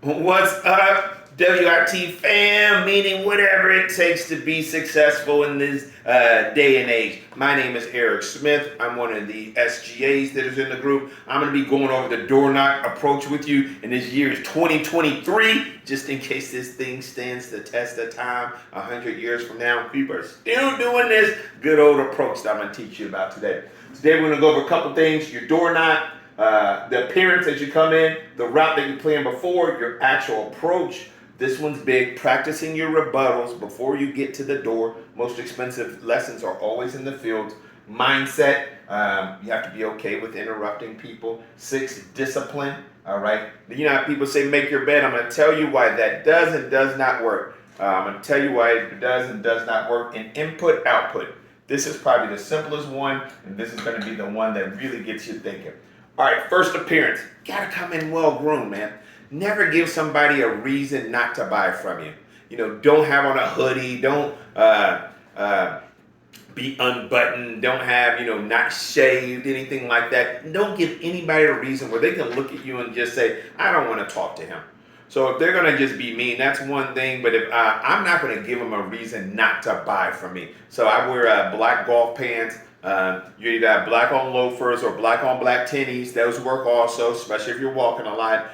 What's up, WIT fam? Meaning whatever it takes to be successful in this day and age. My name is Eric Smith. I'm one of the SGAs that is in the group. I'm going to be going over the door knock approach with you, and this year is 2023. Just in case this thing stands the test of time, 100 years from now, people are still doing this good old approach that I'm going to teach you about today. Today we're going to go over a couple things: your door knock, the appearance as you come in, the route that you planned before, your actual approach. This one's big. Practicing your rebuttals before you get to the door. Most expensive lessons are always in the field. Mindset. You have to be okay with interrupting people. 6, discipline. All right. You know how people say make your bed. I'm going to tell you why that does and does not work. I'm going to tell you why it does and does not work. And input, output. This is probably the simplest one, and this is going to be the one that really gets you thinking. All right, first appearance. Gotta come in well groomed, man. Never give somebody a reason not to buy from you. You know, don't have on a hoodie. Don't be unbuttoned. Don't have, not shaved, anything like that. Don't give anybody a reason where they can look at you and just say, I don't want to talk to him. So if they're going to just be mean, that's one thing. But if I'm not going to give them a reason not to buy from me. So I wear black golf pants. You either have black on loafers or black on black tennies. Those work also, especially if you're walking a lot.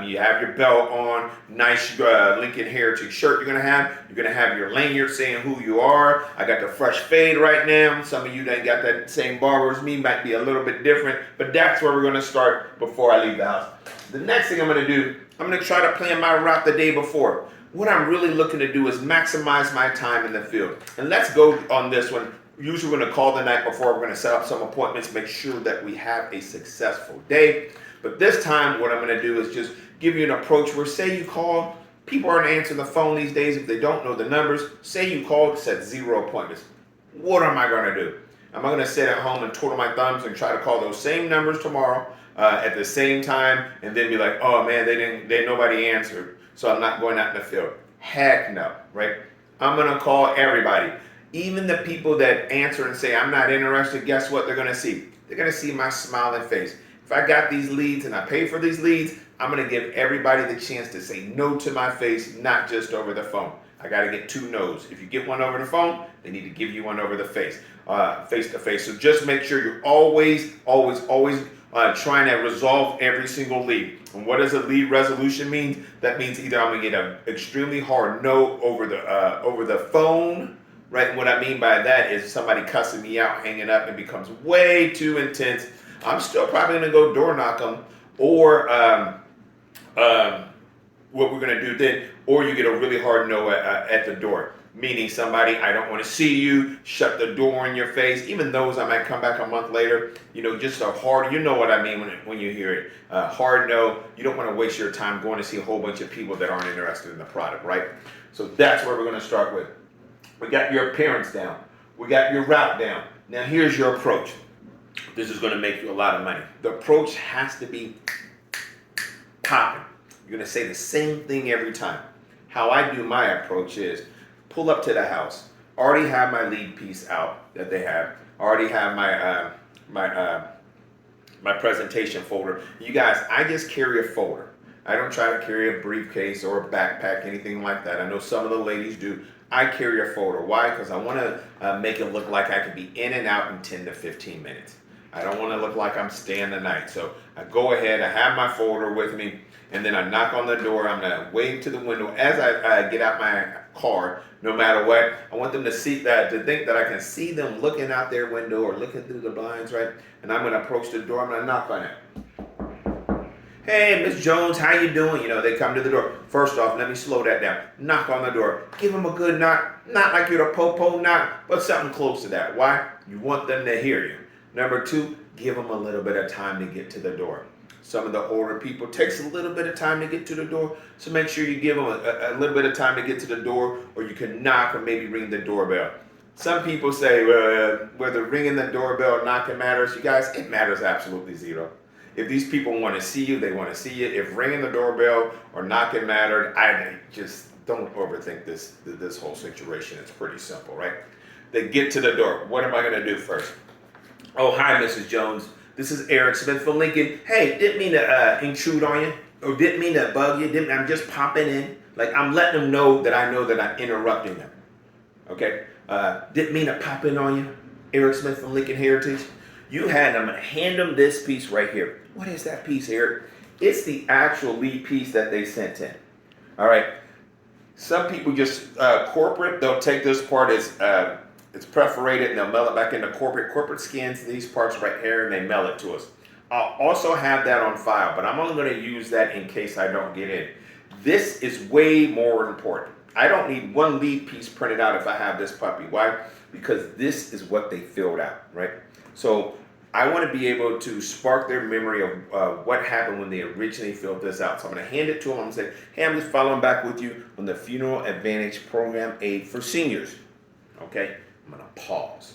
You have your belt on, nice Lincoln Heritage shirt you're going to have. You're going to have your lanyard saying who you are. I got the fresh fade right now. Some of you that got that same barber as me might be a little bit different, but that's where we're going to start before I leave the house. The next thing I'm going to do, I'm going to try to plan my route the day before. What I'm really looking to do is maximize my time in the field. And let's go on this one. Usually we're going to call the night before. We're going to set up some appointments, make sure that we have a successful day. But this time, what I'm going to do is just give you an approach where, say you call, people aren't answering the phone these days if they don't know the numbers. Say you called, set 0 appointments. What am I going to do? Am I going to sit at home and twiddle my thumbs and try to call those same numbers tomorrow at the same time and then be like, oh man, nobody answered, so I'm not going out in the field? Heck no, right? I'm going to call everybody. Even the people that answer and say, I'm not interested, guess what they're going to see? They're going to see my smiling face. If I got these leads and I pay for these leads, I'm going to give everybody the chance to say no to my face, not just over the phone. I got to get 2 no's. If you get one over the phone, they need to give you one over the face, face to face. So just make sure you're always trying to resolve every single lead. And what does a lead resolution mean? That means either I'm going to get an extremely hard no over the phone. Right, and what I mean by that is somebody cussing me out, hanging up, and becomes way too intense. I'm still probably going to go door knock them, or what we're going to do then, or you get a really hard no at the door, meaning somebody, I don't want to see you, shut the door in your face. Even those, I might come back a month later, just a hard, you know what I mean when you hear it, hard no. You don't want to waste your time going to see a whole bunch of people that aren't interested in the product, right? So that's where we're going to start with. We got your appearance down. We got your route down. Now here's your approach. This is going to make you a lot of money. The approach has to be popping. You're going to say the same thing every time. How I do my approach is pull up to the house. Already have my lead piece out that they have. Already have my presentation folder. You guys, I just carry a folder. I don't try to carry a briefcase or a backpack, anything like that. I know some of the ladies do. I carry a folder. Why? Because I want to make it look like I can be in and out in 10 to 15 minutes. I don't want to look like I'm staying the night. So I go ahead, I have my folder with me, and then I knock on the door. I'm going to wave to the window as I get out my car. No matter what, I want them to see that, to think that I can see them looking out their window or looking through the blinds, right? And I'm going to approach the door. I'm going to knock on it. Hey, Miss Jones, how you doing? They come to the door. First off, let me slow that down. Knock on the door. Give them a good knock. Not like you're a po-po knock, but something close to that. Why? You want them to hear you. Number 2, give them a little bit of time to get to the door. Some of the older people takes a little bit of time to get to the door, so make sure you give them a little bit of time to get to the door, or you can knock or maybe ring the doorbell. Some people say whether ringing the doorbell or knocking matters. You guys, it matters absolutely 0. If these people want to see you, they want to see you. If ringing the doorbell or knocking mattered, I just don't overthink this whole situation. It's pretty simple, right? They get to the door. What am I going to do first? Oh, hi, Mrs. Jones. This is Eric Smith from Lincoln. Hey, didn't mean to intrude on you. or didn't mean to bug you. I'm just popping in. Like I'm letting them know that I'm interrupting them. Okay? Didn't mean to pop in on you. Eric Smith from Lincoln Heritage. You had them hand them this piece right here. What is that piece, Eric? It's the actual lead piece that they sent in. All right. Some people just corporate. They'll take this part as it's perforated and they'll mail it back into corporate. Corporate scans these parts right here and they mail it to us. I'll also have that on file, but I'm only going to use that in case I don't get in. This is way more important. I don't need one lead piece printed out if I have this puppy. Why? Because this is what they filled out, right? So I want to be able to spark their memory of what happened when they originally filled this out. So I'm going to hand it to them. I'm going to say, hey, I'm just following back with you on the Funeral Advantage Program Aid for Seniors. Okay? I'm going to pause.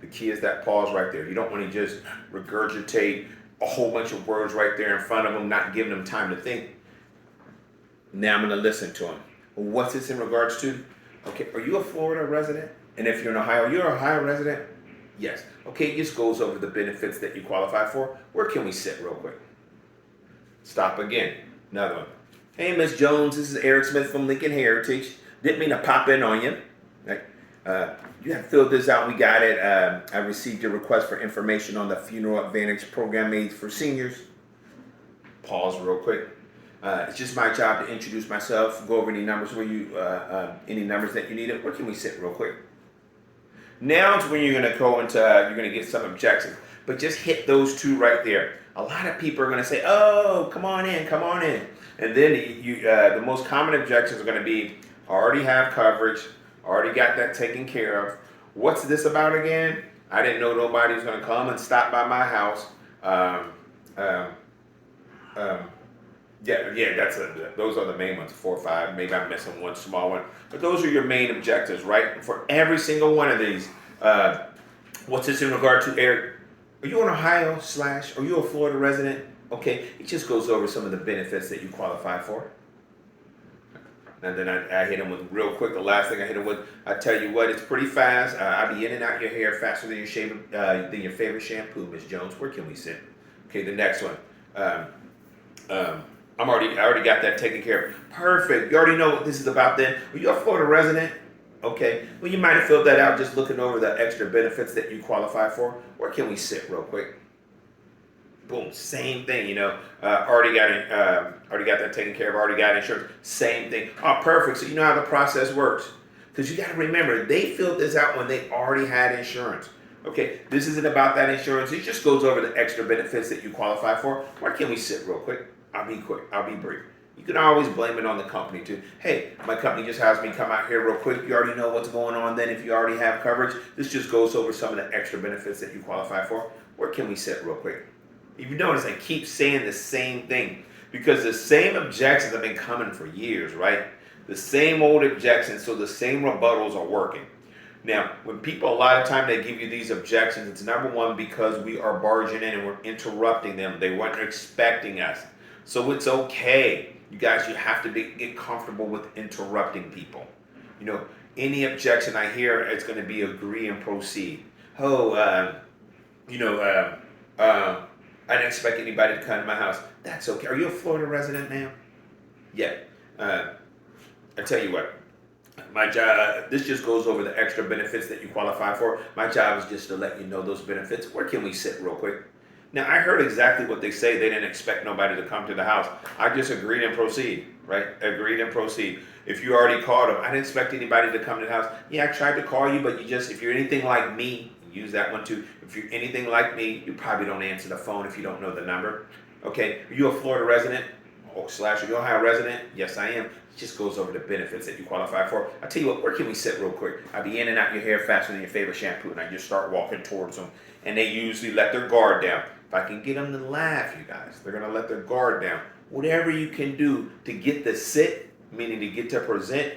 The key is that pause right there. You don't want to just regurgitate a whole bunch of words right there in front of them, not giving them time to think. Now I'm going to listen to them. Well, what's this in regards to? Okay, are you a Florida resident? And if you're in Ohio, you're an Ohio resident? Yes. Okay, it just goes over the benefits that you qualify for. Where can we sit real quick? Stop again. Another one. Hey, Miss Jones, this is Eric Smith from Lincoln Heritage. Didn't mean to pop in on you. Right? You have filled this out. We got it. I received your request for information on the Funeral Advantage Program Aids for Seniors. Pause real quick. It's just my job to introduce myself, go over any numbers any numbers that you needed. Where can we sit real quick? Now it's when you're going to go into, you're going to get some objections. But just hit those two right there. A lot of people are going to say, oh, come on in, come on in. And then the most common objections are going to be, I already have coverage, already got that taken care of. What's this about again? I didn't know nobody was going to come and stop by my house. Those are the main ones, 4 or 5. Maybe I'm missing one small one. But those are your main objectives, right? For every single one of these. What's this in regard to, Eric? Are you in Ohio / are you a Florida resident? Okay, it just goes over some of the benefits that you qualify for. And then I hit them with real quick. The last thing I hit them with, I tell you what, it's pretty fast. I be in and out your hair faster than your favorite shampoo, Miss Jones. Where can we sit? Okay, the next one. I already got that taken care of. Perfect. You already know what this is about then. Are you a Florida resident? Okay. Well, you might have filled that out just looking over the extra benefits that you qualify for. Where can we sit real quick? Boom. Same thing, already got that taken care of, already got insurance. Same thing. Oh, perfect. So you know how the process works. Because you got to remember, they filled this out when they already had insurance. Okay, this isn't about that insurance. It just goes over the extra benefits that you qualify for. Where can we sit real quick? I'll be quick. I'll be brief. You can always blame it on the company too. Hey, my company just has me come out here real quick. You already know what's going on then if you already have coverage. This just goes over some of the extra benefits that you qualify for. Where can we sit real quick? If you notice, I keep saying the same thing because the same objections have been coming for years, right? The same old objections, so the same rebuttals are working. Now, when people, a lot of time they give you these objections, it's number one because we are barging in and we're interrupting them. They weren't expecting us. So it's okay. You guys, you have to get comfortable with interrupting people. Any objection I hear, it's going to be agree and proceed. I didn't expect anybody to come to my house. That's okay. Are you a Florida resident now? Yeah. I tell you what. My job, this just goes over the extra benefits that you qualify for. My job is just to let you know those benefits. Where can we sit real quick? Now, I heard exactly what they say. They didn't expect nobody to come to the house. I just agreed and proceed, right? Agreed and proceed. If you already called them, I didn't expect anybody to come to the house. Yeah, I tried to call you, but if you're anything like me, use that one too. If you're anything like me, you probably don't answer the phone if you don't know the number. Okay, are you a Florida resident? Are you an Ohio resident? Yes, I am. It just goes over the benefits that you qualify for. I tell you what, where can we sit real quick? I'll be in and out your hair faster than your favorite shampoo, and I just start walking towards them, and they usually let their guard down. If I can get them to laugh, you guys, they're going to let their guard down. Whatever you can do to get the sit, meaning to get to present,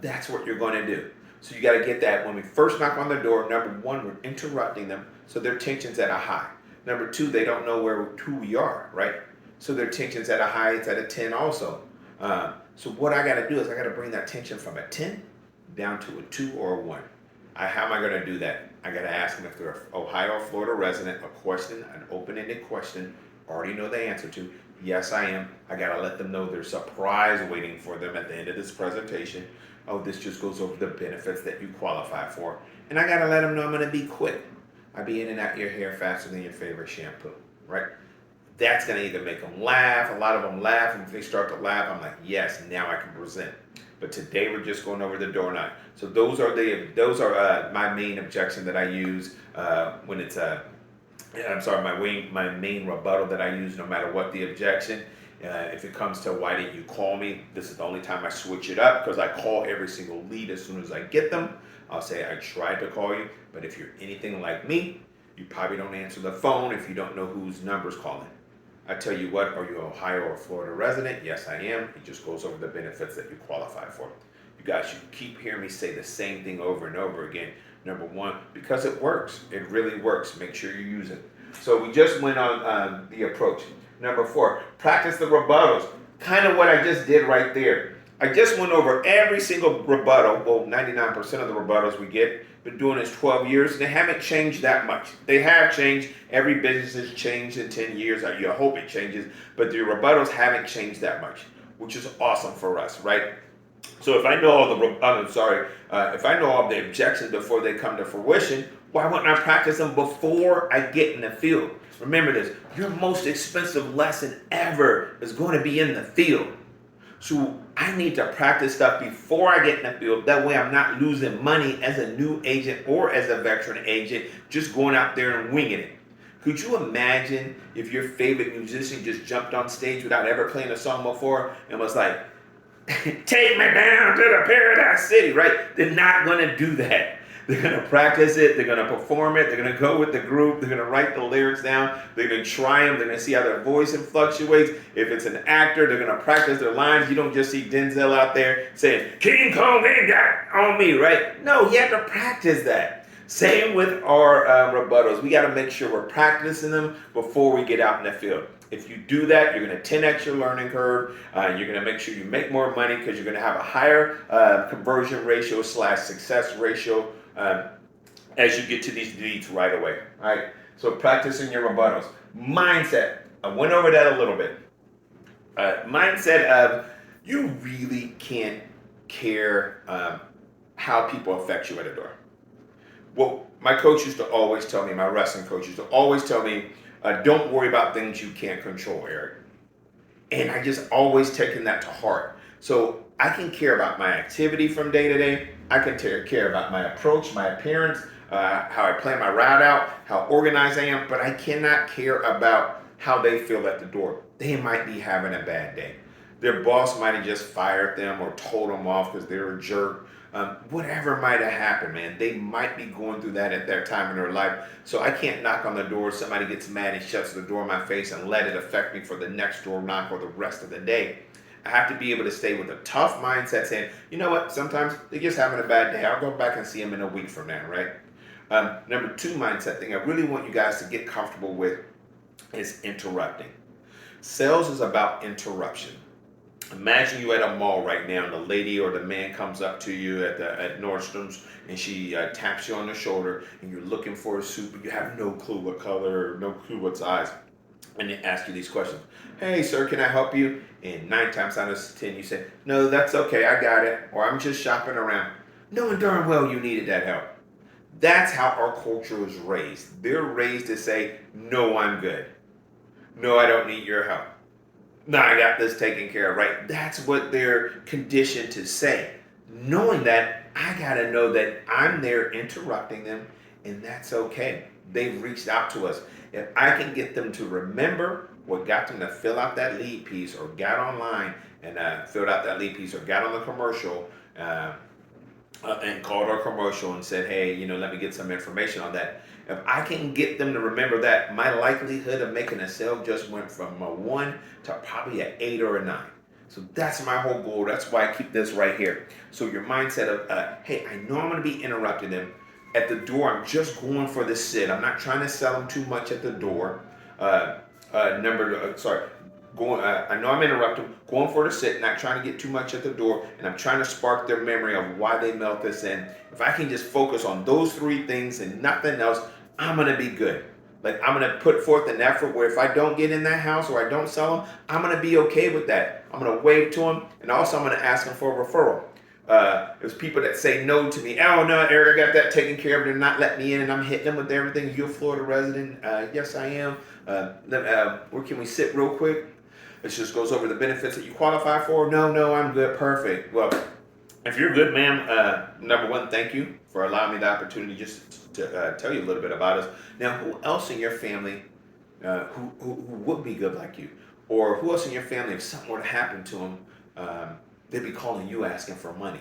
that's what you're going to do. So you got to get that. When we first knock on the door, number one, we're interrupting them, so their tension's at a high. Number two, they don't know who we are, right? So their tension's at a high, it's at a 10 also. So what I got to do is I got to bring that tension from a 10 down to a 2 or a 1. How am I going to do that? I got to ask them if they're an Ohio or Florida resident, a question, an open-ended question, already know the answer to. Yes, I am. I gotta let them know there's a surprise waiting for them at the end of this presentation. Oh, this just goes over the benefits that you qualify for. And I gotta let them know I'm gonna be quick. I'll be in and out your hair faster than your favorite shampoo, right? That's going to either make them laugh. A lot of them laugh, and if they start to laugh, I'm like, yes, now I can present. But today we're just going over the door knock. So those are my main objection that I use when it's I'm sorry, my main rebuttal that I use no matter what the objection. If it comes to why didn't you call me, this is the only time I switch it up because I call every single lead as soon as I get them. I'll say I tried to call you, but if you're anything like me, you probably don't answer the phone if you don't know whose number's calling. I tell you what, are you an Ohio or Florida resident? Yes, I am. It just goes over the benefits that you qualify for. You guys should keep hearing me say the same thing over and over again. Number one, because it works. It really works. Make sure you use it. So we just went on the approach. Number four, practice the rebuttals. Kind of what I just did right there. I just went over every single rebuttal. Well, 99% of the rebuttals we get. Been doing this 12 years, and they haven't changed that much. They have changed. Every business has changed in 10 years. You hope it changes, but the rebuttals haven't changed that much, which is awesome for us, right? So if I know all if I know all the objections before they come to fruition, why wouldn't I practice them before I get in the field? Remember this, your most expensive lesson ever is going to be in the field. So I need to practice stuff before I get in the field. That way I'm not losing money as a new agent or as a veteran agent, just going out there and winging it. Could you imagine if your favorite musician just jumped on stage without ever playing a song before and was like, take me down to the Paradise City, right? They're not going to do that. They're going to practice it. They're going to perform it. They're going to go with the group. They're going to write the lyrics down. They're going to try them. They're going to see how their voice fluctuates. If it's an actor, they're going to practice their lines. You don't just see Denzel out there saying, King Kong ain't got on me, right? No, you have to practice that. Same with our rebuttals. We got to make sure we're practicing them before we get out in the field. If you do that, you're going to 10x your learning curve. You're going to make sure you make more money because you're going to have a higher conversion ratio / success ratio as you get to these leads right away. All right. So practicing your rebuttals. Mindset. I went over that a little bit. Mindset of you really can't care how people affect you at a door. Well, my coach used to always tell me, my wrestling coach used to always tell me, don't worry about things you can't control, Eric. And I just always taken that to heart. So I can care about my activity from day to day. I can care about my approach, my appearance, how I plan my route out, how organized I am, but I cannot care about how they feel at the door. They might be having a bad day. Their boss might have just fired them or told them off because they're a jerk. Whatever might have happened, man, they might be going through that at their time in their life. So I can't knock on the door, somebody gets mad and shuts the door in my face and let it affect me for the next door knock or the rest of the day. I have to be able to stay with a tough mindset saying, you know what, sometimes they're just having a bad day. I'll go back and see them in a week from now, right? Number two mindset thing I really want you guys to get comfortable with is interrupting. Sales is about interruption. Imagine you at a mall right now and the lady or the man comes up to you at Nordstrom's and she taps you on the shoulder and you're looking for a suit but you have no clue what color, no clue what size. And they ask you these questions. Hey, sir, can I help you? And 9 times out of 10 you say, no, that's okay, I got it. Or I'm just shopping around. Knowing darn well you needed that help. That's how our culture is raised. They're raised to say, no, I'm good. No, I don't need your help. No, I got this taken care of, right? That's what they're conditioned to say. Knowing that, I got to know that I'm there interrupting them, and that's okay. They've reached out to us. If I can get them to remember what got them to fill out that lead piece or got online and filled out that lead piece or got on the commercial and called our commercial and said, hey, let me get some information on that. If I can get them to remember that, my likelihood of making a sale just went from a 1 to probably an 8 or a 9. So that's my whole goal. That's why I keep this right here. So your mindset of, hey, I know I'm going to be interrupting them. At the door, I'm just going for the sit. I'm not trying to sell them too much at the door. I know I'm interrupting, going for the sit, not trying to get too much at the door, and I'm trying to spark their memory of why they mailed this in. If I can just focus on those 3 things and nothing else, I'm going to be good. Like, I'm going to put forth an effort where if I don't get in that house or I don't sell them, I'm going to be okay with that. I'm going to wave to them, and also I'm going to ask them for a referral. There's people that say no to me. Oh, no, Eric, I got that taken care of. They're not letting me in, and I'm hitting them with everything. You're a Florida resident? Yes, I am. Where can we sit real quick? It just goes over the benefits that you qualify for. No, I'm good. Perfect. Well, if you're good, ma'am, number one, thank you for allowing me the opportunity just to tell you a little bit about us. Now, who else in your family who would be good like you? Or who else in your family, if something were to happen to them, they'd be calling you asking for money?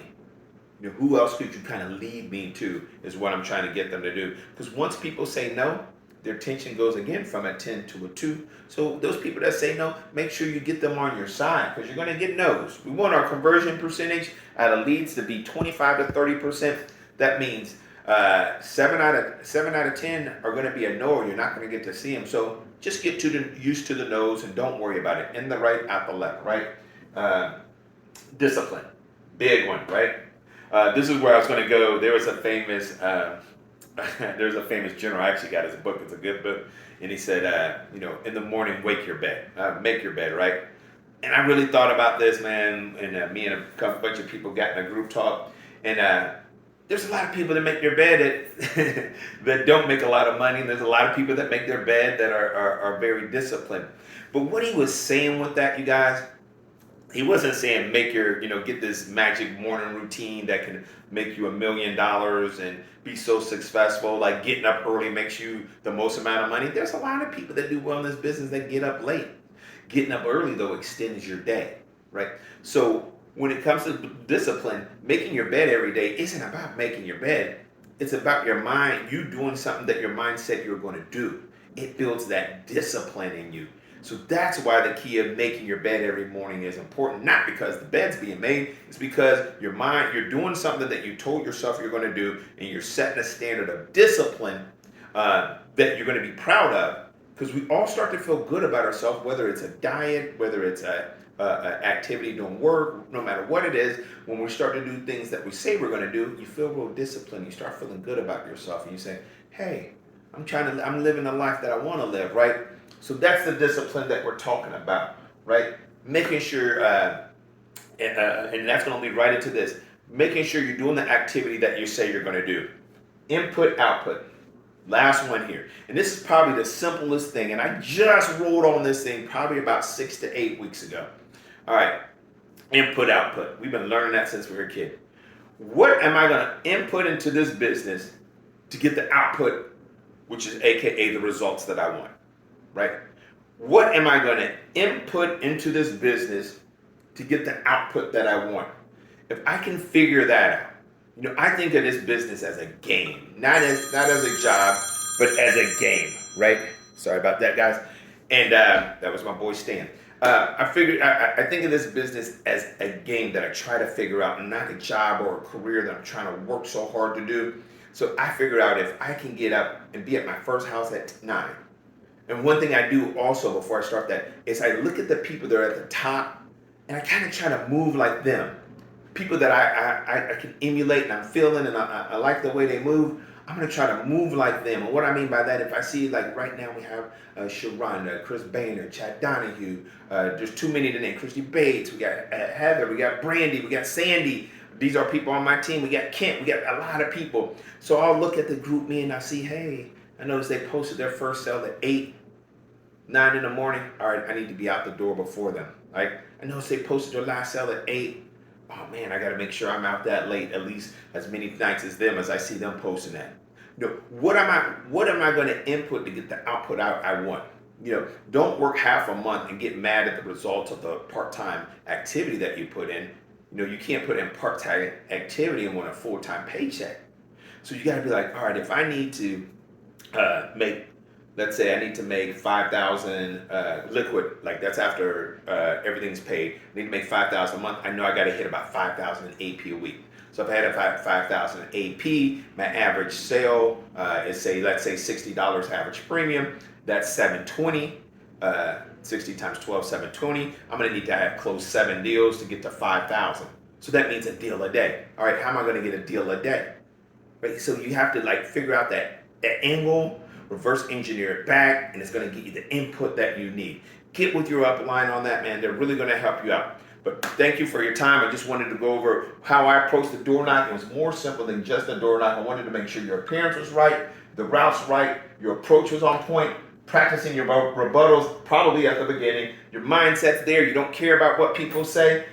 You know, who else could you kind of lead me to is what I'm trying to get them to do. Because once people say no, their tension goes again from a 10 to a 2. So those people that say no, make sure you get them on your side because you're going to get no's. We want our conversion percentage out of leads to be 25 to 30%. That means 7 out of 10 are going to be a no, or you're not going to get to see them. So just get used to the no's and don't worry about it. In the right, out the left, right? Discipline, big one, right? This is where I was going to go. There was a famous there's a famous general. I actually got his book. It's a good book. And he said, in the morning, make your bed, right? And I really thought about this, man. And me and a bunch of people got in a group talk. And there's a lot of people that make their bed that don't make a lot of money. And there's a lot of people that make their bed that are very disciplined. But what he was saying with that, you guys, he wasn't saying get this magic morning routine that can make you $1 million and be so successful, like getting up early makes you the most amount of money. There's a lot of people that do well in this business that get up late. Getting up early, though, extends your day, right? So when it comes to discipline, making your bed every day isn't about making your bed. It's about your mind, you doing something that your mind said you were going to do. It builds that discipline in you. So that's why the key of making your bed every morning is important. Not because the bed's being made, it's because your mind, you're doing something that you told yourself you're going to do, and you're setting a standard of discipline that you're going to be proud of. Because we all start to feel good about ourselves, whether it's a diet, whether it's an activity doing work, no matter what it is. When we start to do things that we say we're going to do, you feel real disciplined. You start feeling good about yourself, and you say, "Hey, I'm living the life that I want to live." Right? So that's the discipline that we're talking about, right? Making sure, and that's going to lead right into this. Making sure you're doing the activity that you say you're going to do. Input, output. Last one here. And this is probably the simplest thing. And I just rolled on this thing probably about 6 to 8 weeks ago. All right. Input, output. We've been learning that since we were a kid. What am I going to input into this business to get the output, which is AKA the results that I want, right? What am I going to input into this business to get the output that I want? If I can figure that out, I think of this business as a game, not as a job, but as a game, right? Sorry about that, guys. And that was my boy Stan. I think of this business as a game that I try to figure out, and not a job or a career that I'm trying to work so hard to do. So I figured out if I can get up and be at my first house at 9. And one thing I do also before I start that is I look at the people that are at the top, and I kind of try to move like them. People that I can emulate and I'm feeling and I like the way they move, I'm going to try to move like them. And what I mean by that, if I see, like right now we have Sharon, Chris Boehner, Chad Donahue, there's too many to name, Christy Bates, we got Heather, we got Brandy, we got Sandy. These are people on my team. We got Kent, we got a lot of people. So I'll look at the group me and I see, hey, I noticed they posted their first sale at 8, 9 in the morning. All right, I need to be out the door before them. Right? I noticed they posted their last sale at 8. Oh man, I got to make sure I'm out that late, at least as many nights as them, as I see them posting that. What am I going to input to get the output I want? Don't work half a month and get mad at the results of the part-time activity that you put in. You can't put in part-time activity and want a full-time paycheck. So you got to be like, all right, if I need to let's say I need to make 5,000 liquid, like that's after everything's paid. I need to make 5,000 a month. I know I got to hit about 5,000 AP a week. So if I had a 5,000 AP, my average sale is let's say $60 average premium. That's $720. 60 times 12, $720. I'm going to need to close 7 deals to get to 5,000. So that means a deal a day. All right, how am I going to get a deal a day? Right. So you have to figure out that angle. reverse engineer it back, and it's going to get you the input that you need. Get with your upline on that, man. They're really going to help you out. But thank you for your time. I just wanted to go over how I approached the door knock. It was more simple than just a door knock. I wanted to make sure your appearance was right, the route's right, your approach was on point, practicing your rebuttals probably at the beginning. Your mindset's there. You don't care about what people say.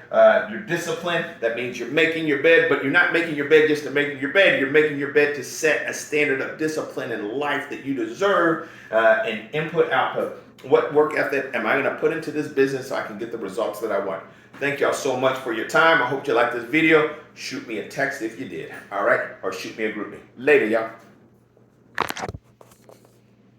You're disciplined. That means you're making your bed, but you're not making your bed just to make your bed. You're making your bed to set a standard of discipline in life that you deserve, and input, output. What work ethic am I going to put into this business so I can get the results that I want? Thank y'all so much for your time. I hope you liked this video. Shoot me a text if you did. All right? Or shoot me a group me. Later, y'all.